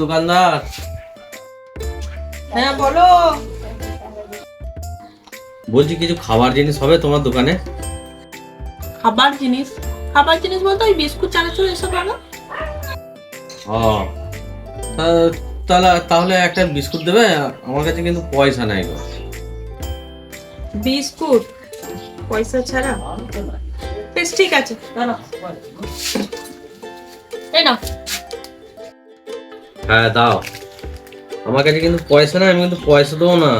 দোকানদার। হ্যাঁ বলো। বলছি কিছু খাবার জিনিস হবে তোমার দোকানে? খাবার জিনিস? খাবার জিনিস বলতে ওই বিস্কুট চানাচুর এসব হবে। ও তাহলে একটা বিস্কুট দেবে, আমার কাছে কিন্তু পয়সা নাই গো। বিস্কুট পয়সা ছাড়া? বেশ ঠিক আছে, দাঁড়াও। এই নাও। হ্যাঁ দাও, আমার কাছে কিন্তু পয়সা নাই, আমি কিন্তু পয়সা দেবো না।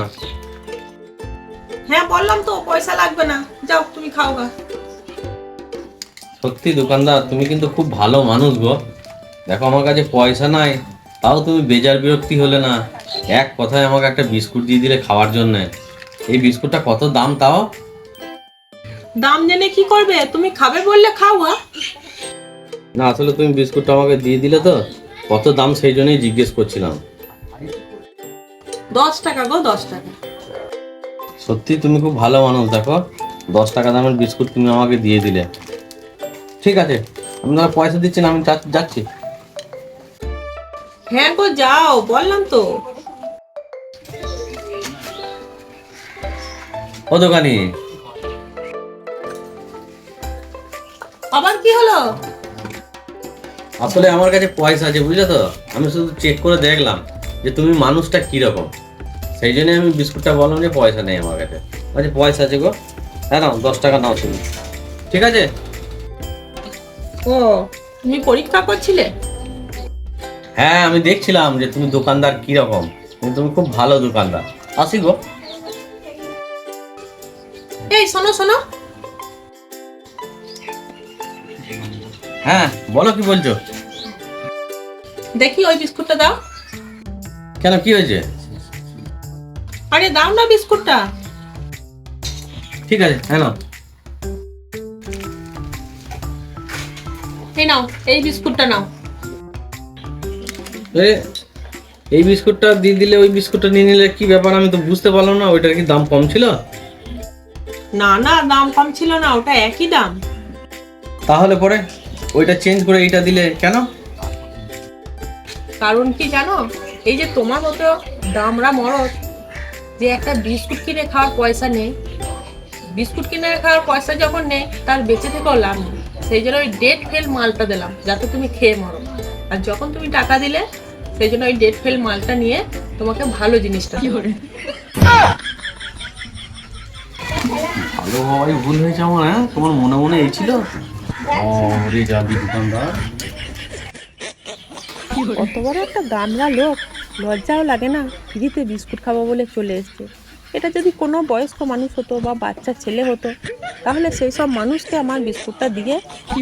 হ্যাঁ বললাম তো পয়সা লাগবে না, যাও তুমি খাও গা। সত্যি দোকানদার, তুমি কিন্তু খুব ভালো মানুষ গো। দেখো আমার কাছে পয়সা নাই, তাও তুমি বেজার বিরক্তি হলে না, এক কথায় আমাকে একটা বিস্কুট দিয়ে দিলে খাওয়ার জন্য। এই বিস্কুটটা কত দাম তাও? দাম জেনে কি করবে, তুমি খাবে বললে খাও গা। না আসলে তুমি বিস্কুটটা আমাকে দিয়ে দিলে তো, কত দাম সেই জন্যই জিজ্ঞেস করছিলাম। 10 টাকা গো, 10 টাকা। সত্যি তুমি খুব ভালো মানুষ, দেখো 10 টাকা দামের বিস্কুট তুমি আমাকে দিয়ে দিলে। ঠিক আছে, আপনারা পয়সা দিচ্ছেন, আমি যাচ্ছি। হ্যাঁ গো যাও, বললাম তো। ও দোকানি, আবার কি হলো? আসলে আমার কাছে পয়সা আছে বুঝলে তো, আমি শুধু চেক করে দেখলাম যে তুমি মানুষটা কিরকম, সেই জন্য আমি বিস্কুটটা বললাম যে পয়সা নেই আমার কাছে। বলছে পয়সা আছে গো। হ্যাঁ নাও, 10 টাকা নাও তুমি। ঠিক আছে। ও, তুমি পরীক্ষা করছিলে? হ্যাঁ আমি দেখছিলাম যে তুমি দোকানদার কিরকম, কিন্তু তুমি খুব ভালো দোকানদার। আসি গো। এই শোনো শোনো। হ্যাঁ বলো, কি বলছো? দেখি ওই বিস্কুটটা দাও। কেন, কি হয়েছে? আরে দাও না বিস্কুটটা। ঠিক আছে, হ্যাঁ নাও। এই নাও, এই বিস্কুটটা নাও। এই বিস্কুটটা দিয়ে দিলে, ওই বিস্কুটটা নিয়ে নিলে কি ব্যাপার, আমি তো বুঝতে পারলাম না। ওইটার কি দাম কম ছিল? না না, দাম কম ছিল না, ওটা একই দাম। তাহলে পরে ওইটা চেঞ্জ করে এইটা দিলে কেন? কারণ কি জানো, এই যে তোমার মতো দামরা মরদ যে একটা বিস্কুট কিনে খাওয়ার পয়সা নেই, বিস্কুট কিনে খাওয়ার পয়সা যখন নেই, তার বেঁচে থেকেও লাভ নেই। সেই জন্য ওই ডেট ফেল মালটা দিলাম, যাতে তুমি খেয়ে মরো। আর যখন তুমি টাকা দিলে, সেই জন্য ওই ডেট ফেল মালটা নিয়ে তোমাকে ভালো জিনিসটা দিলাম। ভালো হওয়াই ভুল হয়েছে আমার। হ্যাঁ, তোমার মনে মনে এই ছিল। রে যাবি দোকানদার। কত বড় একটা গামলা লোক, লজ্জাও লাগে না, ফ্রিতে বিস্কুট খাবো বলে চলে এসছে। এটা যদি কোনো বয়স্ক মানুষ হতো বা বাচ্চা ছেলে হতো, তাহলে সেই সব মানুষকে আমার বিস্কুটটা দিয়ে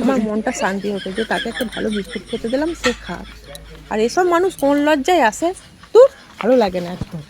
আমার মনটা শান্তি হতো, যে তাকে একটা ভালো বিস্কুট খেতে দিলাম, সে খা। আর এসব মানুষ কোন লজ্জায় আসে, তোর ভালো লাগে না একদম।